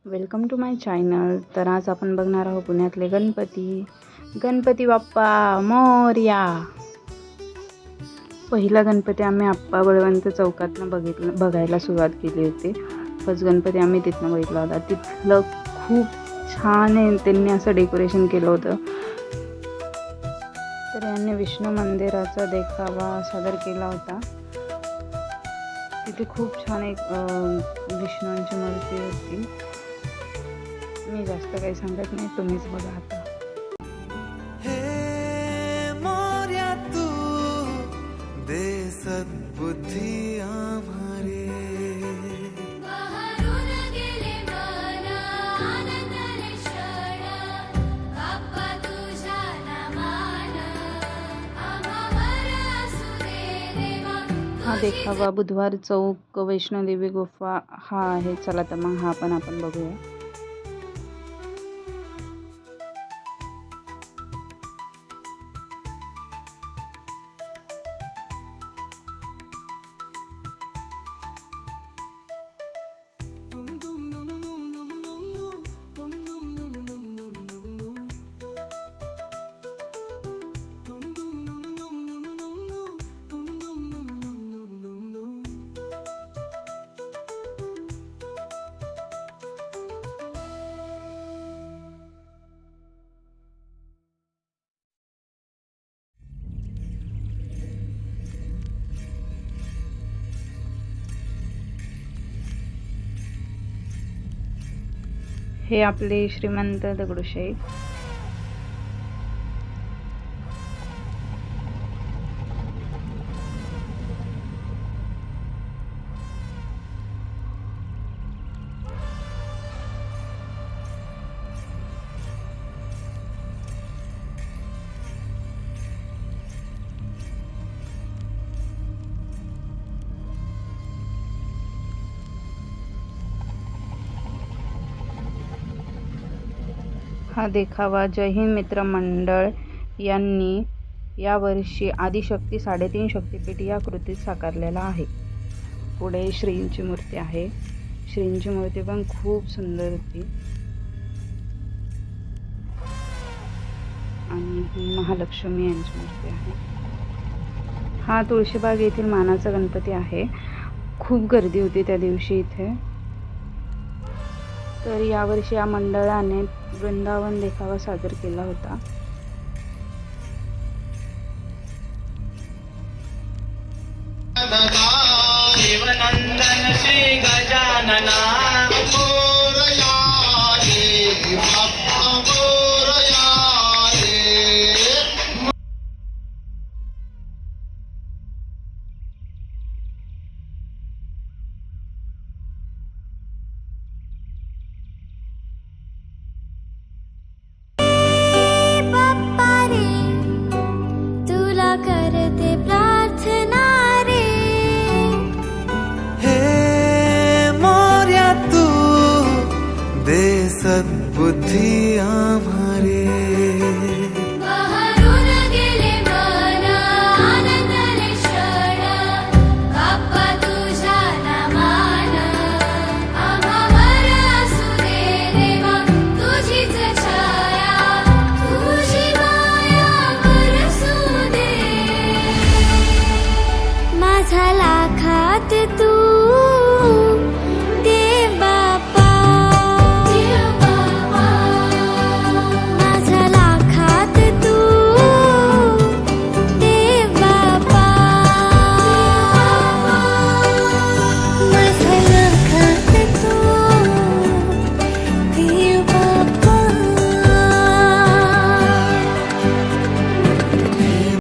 Welcome to my channel. तर आज आपण बघणार आहोत पुण्यातले गणपती. गणपती बाप्पा मोरया. पहिला गणपती आम्ही आप्पा बळवंत चौकातनं बघायला सुरुवात केली होती. फर्स्ट गणपती आम्ही तिथनं बघितला होता. तिथलं खूप छान आहे, त्यांनी असं डेकोरेशन केलं होतं. तर यांनी विष्णू मंदिराचा देखावा सादर केला होता. तिथे खूप छान एक विष्णूंची मूर्ती होती. मी जास्त काही सांगत नाही, तुम्हीच बघा आता. हे मोरया तू दे सद्बुद्धी आम्हारे. हा देखावा बुधवार चौक वैष्णोदेवी गुफा हा आहे. चला तर मग हा पण आपण बघूया. हे आपले श्रीमंत दगडूशेठ. हा देखावा जय हिंद मित्र मंडळ यांनी यावर्षी आदिशक्ती 3.5 शक्तिपीठ या कृतीत साकारलेला आहे. पुढे श्रींची मूर्ती आहे. श्रींची मूर्ती पण खूप सुंदर होती. आणि ही महालक्ष्मी यांची मूर्ती आहे. हा तुळशीबाग येथील मानाचा गणपती आहे. खूप गर्दी होती त्या दिवशी इथे. तर यावर्षी या मंडळाने वृंदावन देखावा सादर केला होता. देवनंदन श्री गजानना मोरया रे बाप्पा मोरया रे. करते प्रार्थना रे. हे मोरया तू दे सद्बुद्धी आम्हारे.